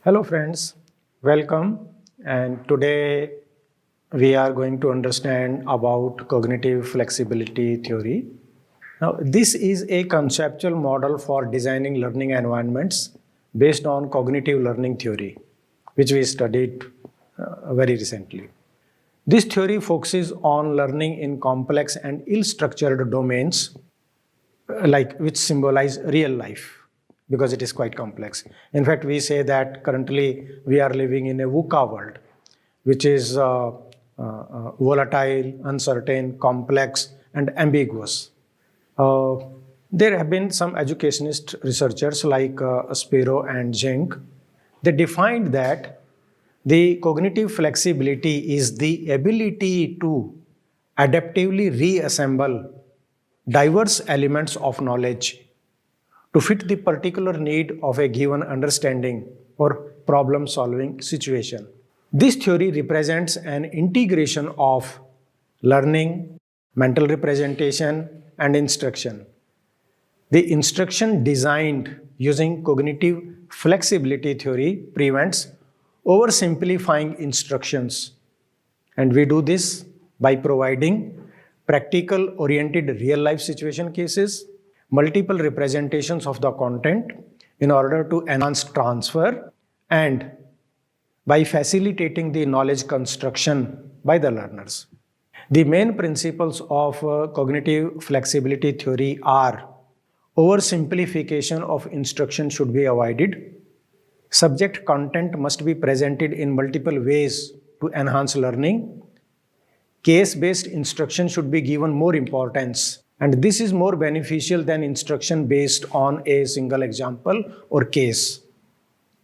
Hello friends, welcome, and today we are going to understand about cognitive flexibility theory. Now this is a conceptual model for designing learning environments based on cognitive learning theory, which we studied very recently. This theory focuses on learning in complex and ill-structured domains like which symbolize real life because it is quite complex. In fact, we say that currently we are living in a VUCA world, which is volatile, uncertain, complex, and ambiguous. Uh, there have been some educationist researchers like Spiro and Zink. They defined that the cognitive flexibility is the ability to adaptively reassemble diverse elements of knowledge to fit the particular need of a given understanding or problem solving situation. This theory represents an integration of learning, mental representation, and instruction. The instruction designed using cognitive flexibility theory prevents oversimplifying instructions. And we do this by providing practical oriented real life situation cases, multiple representations of the content in order to enhance transfer, and by facilitating the knowledge construction by the learners. The main principles of cognitive flexibility theory are oversimplification of instruction should be avoided, subject content must be presented in multiple ways to enhance learning, case-based instruction should be given more importance, and this is more beneficial than instruction based on a single example or case.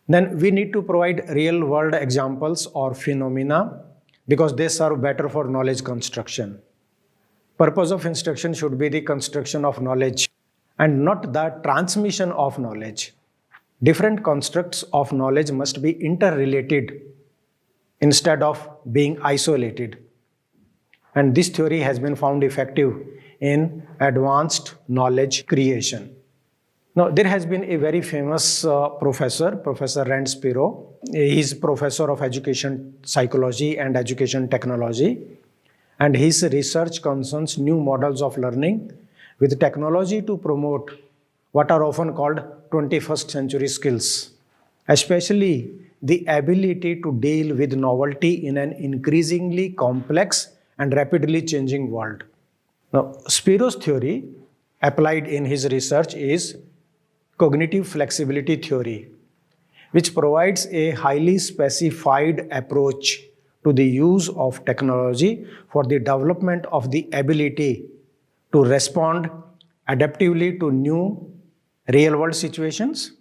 Then we need to provide real-world examples or phenomena because they serve better for knowledge construction. Purpose of instruction should be the construction of knowledge and not the transmission of knowledge. Different constructs of knowledge must be interrelated instead of being isolated. And this theory has been found effective in advanced knowledge creation. Now, there has been a very famous Professor Rand Spiro. He is professor of education psychology and education technology. And his research concerns new models of learning with technology to promote what are often called 21st century skills, especially the ability to deal with novelty in an increasingly complex and rapidly changing world. Now, Spiro's theory applied in his research is cognitive flexibility theory, which provides a highly specified approach to the use of technology for the development of the ability to respond adaptively to new real-world situations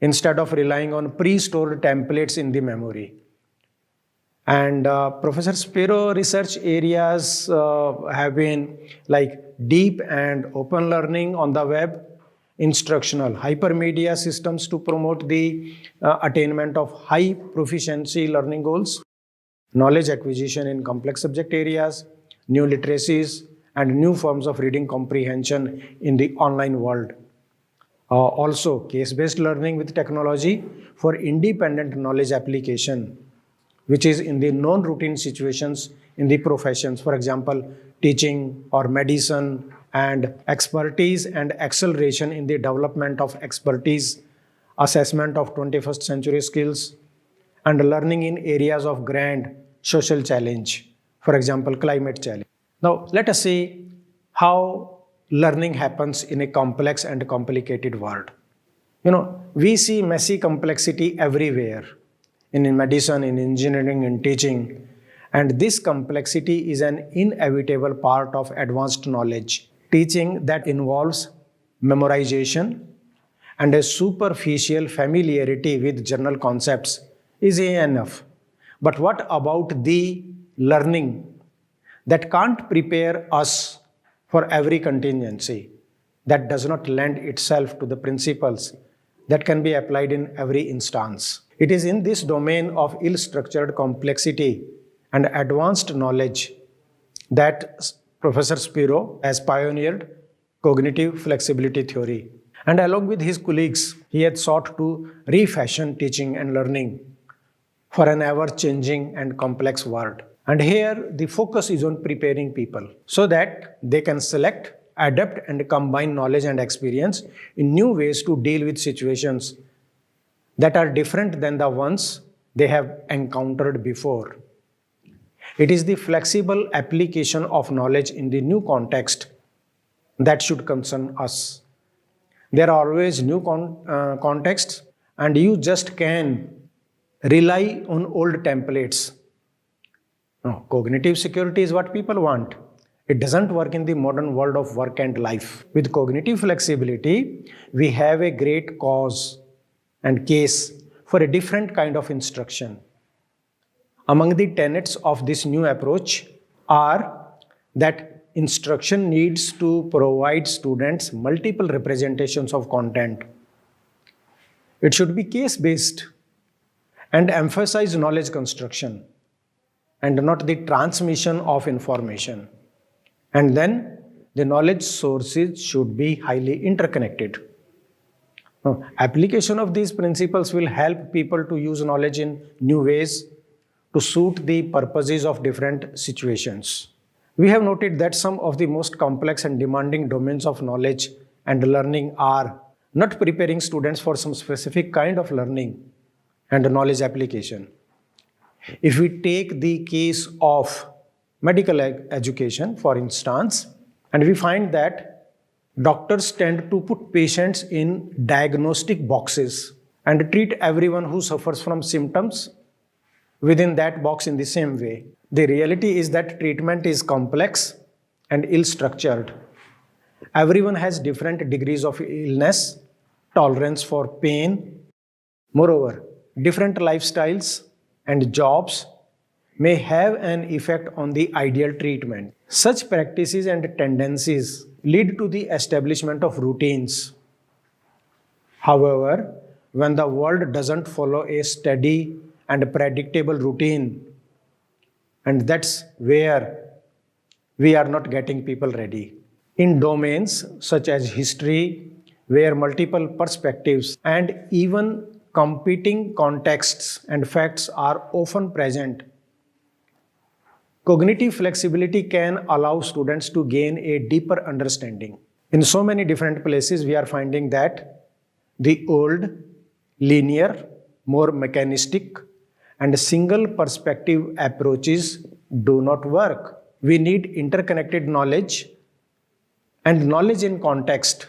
instead of relying on pre-stored templates in the memory. And Professor Spiro research areas have been like deep and open learning on the web, instructional hypermedia systems to promote the attainment of high proficiency learning goals, knowledge acquisition in complex subject areas, new literacies, and new forms of reading comprehension in the online world. Also, case-based learning with technology for independent knowledge application, which is in the non-routine situations in the professions, for example, teaching or medicine, and expertise and acceleration in the development of expertise, assessment of 21st century skills, and learning in areas of grand social challenge, for example, climate challenge. Now, let us see how learning happens in a complex and complicated world. We see messy complexity everywhere in medicine, in engineering, in teaching. And this complexity is an inevitable part of advanced knowledge. Teaching that involves memorization and a superficial familiarity with general concepts is enough. But what about the learning that can't prepare us for every contingency, that does not lend itself to the principles that can be applied in every instance? It is in this domain of ill-structured complexity and advanced knowledge that Professor Spiro has pioneered cognitive flexibility theory. And along with his colleagues, he had sought to refashion teaching and learning for an ever-changing and complex world. And here, the focus is on preparing people so that they can select, adapt, and combine knowledge and experience in new ways to deal with situations that are different than the ones they have encountered before. It is the flexible application of knowledge in the new context that should concern us. There are always new contexts, and you just can rely on old templates. No, cognitive security is what people want. It doesn't work in the modern world of work and life. With cognitive flexibility, we have a great cause and case for a different kind of instruction. Among the tenets of this new approach are that instruction needs to provide students multiple representations of content. It should be case-based and emphasize knowledge construction and not the transmission of information. And then the knowledge sources should be highly interconnected. Now, application of these principles will help people to use knowledge in new ways to suit the purposes of different situations. We have noted that some of the most complex and demanding domains of knowledge and learning are not preparing students for some specific kind of learning and knowledge application. If we take the case of medical education, for instance, and we find that doctors tend to put patients in diagnostic boxes and treat everyone who suffers from symptoms within that box in the same way. The reality is that treatment is complex and ill-structured. Everyone has different degrees of illness, tolerance for pain. Moreover, different lifestyles and jobs may have an effect on the ideal treatment. Such practices and tendencies lead to the establishment of routines. However, when the world doesn't follow a steady and predictable routine, and that's where we are not getting people ready. In domains such as history, where multiple perspectives and even competing contexts and facts are often present, cognitive flexibility can allow students to gain a deeper understanding. In so many different places, we are finding that the old, linear, more mechanistic, and single perspective approaches do not work. We need interconnected knowledge and knowledge in context.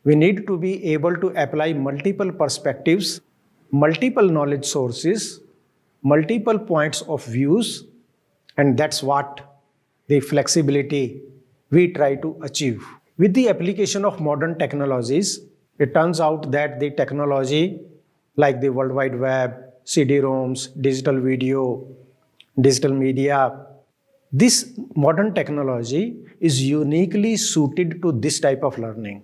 We need to be able to apply multiple perspectives, multiple knowledge sources, multiple points of views, and that's what the flexibility we try to achieve. With the application of modern technologies, it turns out that the technology like the World Wide Web, CD-ROMs, digital video, digital media, this modern technology is uniquely suited to this type of learning.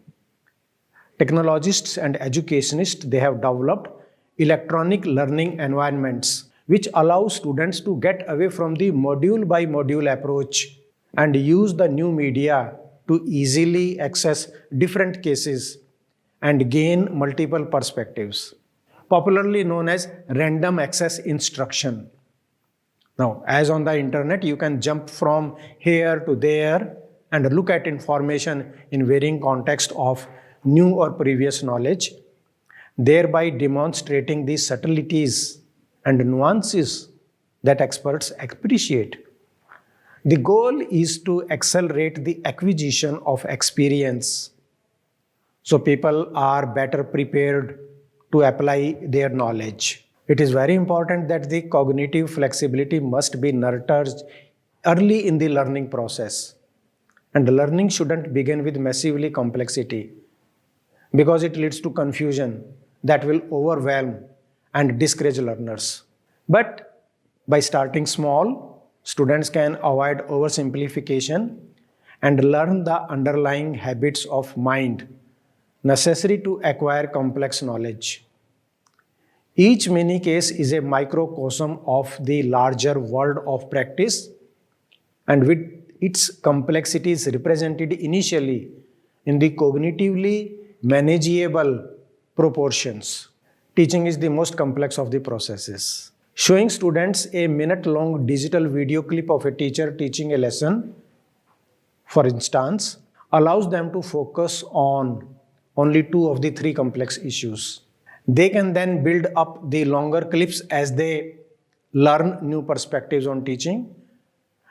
Technologists and educationists, they have developed electronic learning environments which allow students to get away from the module by module approach and use the new media to easily access different cases and gain multiple perspectives, popularly known as random access instruction. Now, as on the internet, you can jump from here to there and look at information in varying contexts of new or previous knowledge, thereby demonstrating the subtleties and nuances that experts appreciate. The goal is to accelerate the acquisition of experience so people are better prepared to apply their knowledge. It is very important that the cognitive flexibility must be nurtured early in the learning process. And learning shouldn't begin with massively complexity because it leads to confusion that will overwhelm and discourage learners. But by starting small, students can avoid oversimplification and learn the underlying habits of mind necessary to acquire complex knowledge. Each mini case is a microcosm of the larger world of practice, and with its complexities represented initially in the cognitively manageable proportions. Teaching is the most complex of the processes. Showing students a minute-long digital video clip of a teacher teaching a lesson, for instance, allows them to focus on only two of the three complex issues. They can then build up the longer clips as they learn new perspectives on teaching,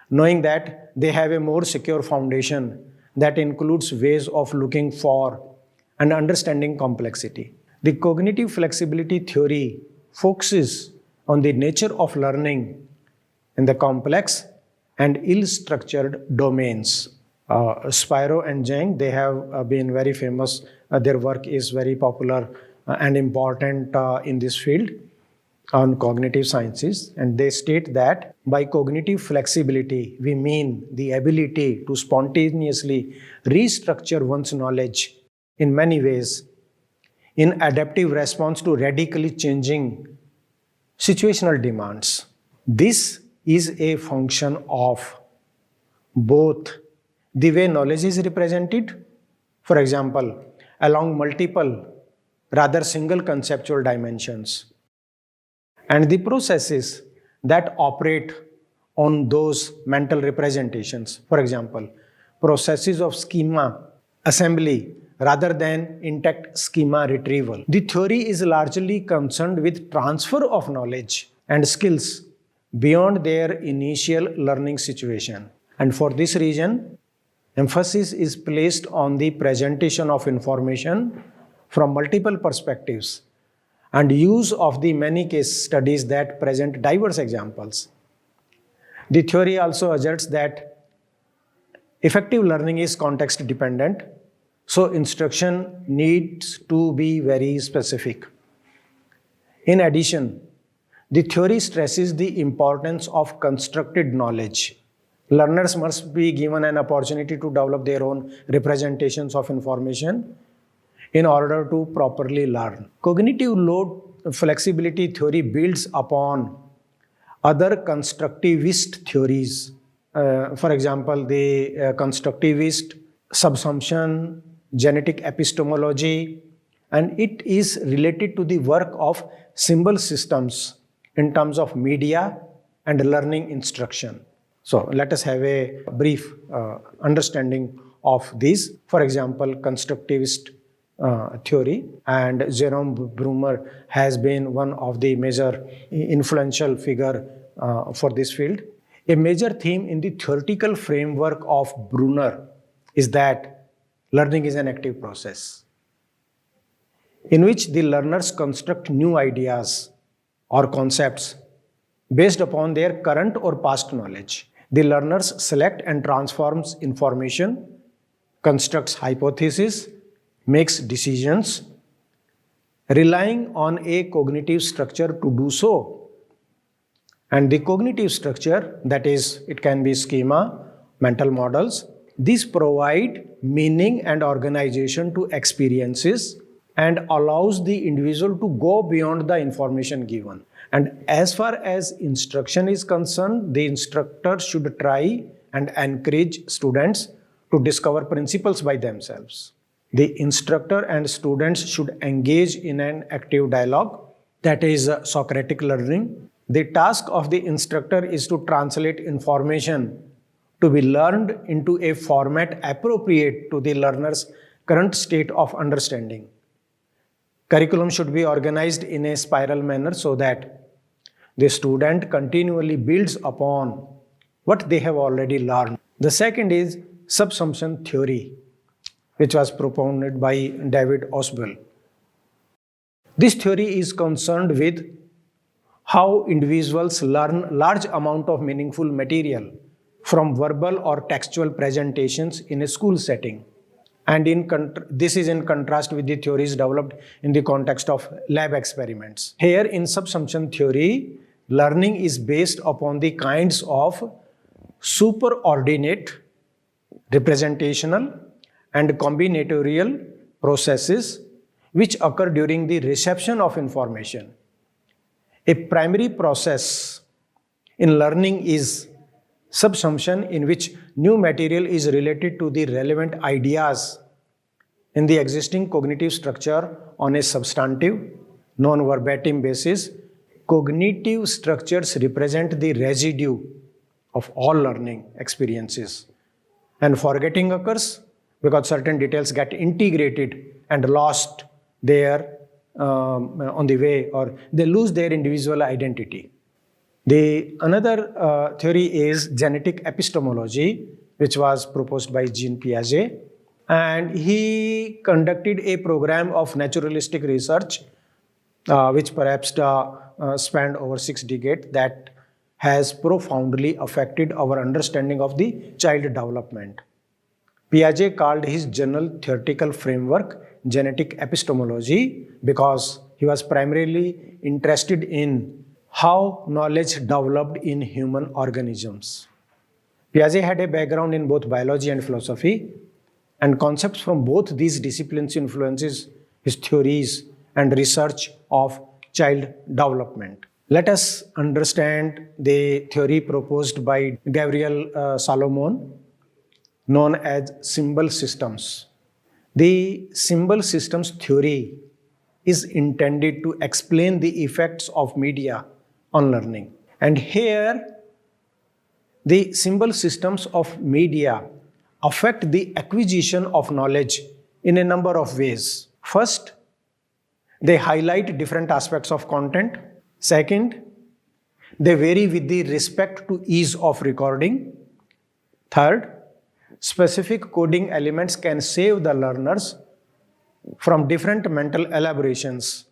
knowing that they have a more secure foundation that includes ways of looking for and understanding complexity. The cognitive flexibility theory focuses on the nature of learning in the complex and ill-structured domains. Spiro and Zhang, they have been very famous. Their work is very popular and important in this field on cognitive sciences. And they state that by cognitive flexibility, we mean the ability to spontaneously restructure one's knowledge in many ways in adaptive response to radically changing situational demands. This is a function of both the way knowledge is represented, for example, along multiple, rather single conceptual dimensions, and the processes that operate on those mental representations, for example, processes of schema assembly rather than intact schema retrieval. The theory is largely concerned with transfer of knowledge and skills beyond their initial learning situation. And for this reason, emphasis is placed on the presentation of information from multiple perspectives and use of the many case studies that present diverse examples. The theory also asserts that effective learning is context dependent, so instruction needs to be very specific. In addition, the theory stresses the importance of constructed knowledge. Learners must be given an opportunity to develop their own representations of information in order to properly learn. Cognitive load flexibility theory builds upon other constructivist theories. For example, the constructivist subsumption, genetic epistemology, and it is related to the work of symbol systems in terms of media and learning instruction. So let us have a brief understanding of these. For example, constructivist theory, and Jerome Brumer has been one of the major influential figure for this field. A major theme in the theoretical framework of Bruner is that learning is an active process in which the learners construct new ideas or concepts based upon their current or past knowledge. The learners select and transforms information, constructs hypotheses, makes decisions, relying on a cognitive structure to do so. And the cognitive structure, that is, it can be schema, mental models, these provide meaning and organization to experiences and allows the individual to go beyond the information given. And as far as instruction is concerned, the instructor should try and encourage students to discover principles by themselves. The instructor and students should engage in an active dialogue, that is Socratic learning. The task of the instructor is to translate information to be learned into a format appropriate to the learner's current state of understanding. Curriculum should be organized in a spiral manner so that the student continually builds upon what they have already learned. The second is subsumption theory, which was propounded by David Osbel. This theory is concerned with how individuals learn large amount of meaningful material from verbal or textual presentations in a school setting. And this is in contrast with the theories developed in the context of lab experiments. Here in subsumption theory, learning is based upon the kinds of superordinate, representational, and combinatorial processes which occur during the reception of information. A primary process in learning is subsumption, in which new material is related to the relevant ideas in the existing cognitive structure on a substantive, non-verbatim basis. Cognitive structures represent the residue of all learning experiences. And forgetting occurs because certain details get integrated and lost there on the way, or they lose their individual identity. The another theory is genetic epistemology, which was proposed by Jean Piaget, and he conducted a program of naturalistic research, which perhaps spanned over 6 decades, that has profoundly affected our understanding of the child development. Piaget called his general theoretical framework genetic epistemology because he was primarily interested in how knowledge developed in human organisms. Piaget had a background in both biology and philosophy, and concepts from both these disciplines influences his theories and research of child development. Let us understand the theory proposed by Gabriel Salomon, known as symbol systems. The symbol systems theory is intended to explain the effects of media on learning. And here, the symbol systems of media affect the acquisition of knowledge in a number of ways. First, they highlight different aspects of content. Second, they vary with the respect to ease of recording. Third, specific coding elements can save the learners from different mental elaborations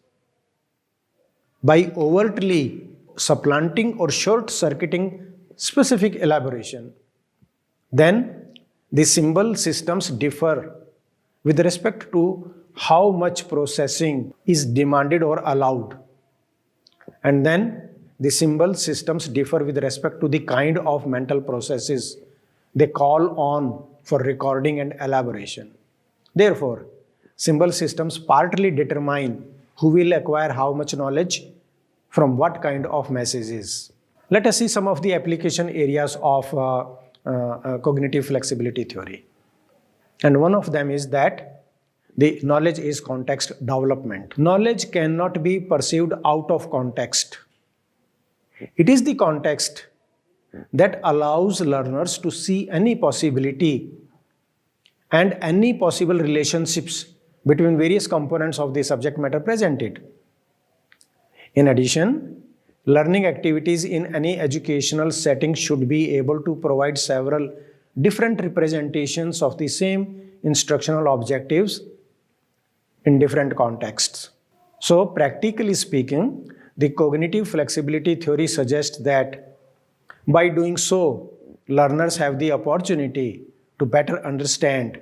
by overtly supplanting or short-circuiting specific elaboration. Then, the symbol systems differ with respect to how much processing is demanded or allowed. And then, the symbol systems differ with respect to the kind of mental processes they call on for recording and elaboration. Therefore, symbol systems partly determine who will acquire how much knowledge from what kind of messages. Let us see some of the application areas of cognitive flexibility theory. And one of them is that the knowledge is context development. Knowledge cannot be perceived out of context. It is the context that allows learners to see any possibility and any possible relationships between various components of the subject matter presented. In addition, learning activities in any educational setting should be able to provide several different representations of the same instructional objectives in different contexts. So, practically speaking, the cognitive flexibility theory suggests that by doing so, learners have the opportunity to better understand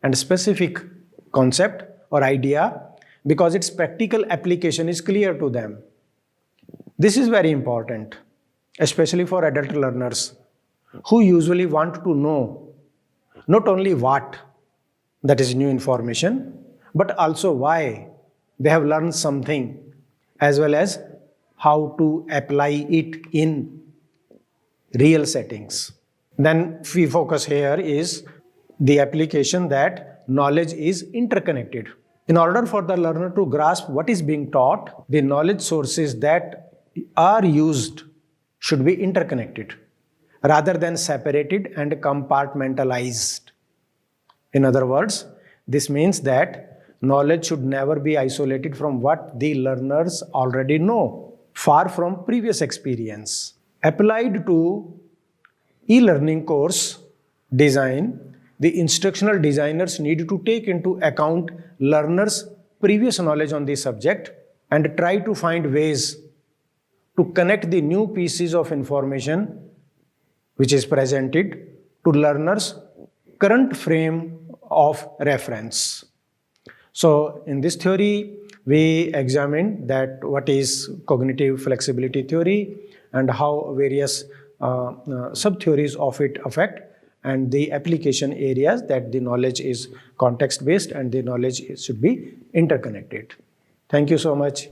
a specific concept or idea because its practical application is clear to them. This is very important, especially for adult learners who usually want to know not only what, that is new information, but also why they have learned something, as well as how to apply it in real settings. Then we focus here is the application that knowledge is interconnected. In order for the learner to grasp what is being taught, the knowledge sources that are used should be interconnected rather than separated and compartmentalized. In other words, this means that knowledge should never be isolated from what the learners already know, far from previous experience. Applied to e-learning course design, the instructional designers need to take into account learners' previous knowledge on the subject and try to find ways to connect the new pieces of information which is presented to learners' current frame of reference. So, in this theory, we examined that what is cognitive flexibility theory and how various sub-theories of it affect, and the application areas that the knowledge is context-based and the knowledge should be interconnected. Thank you so much.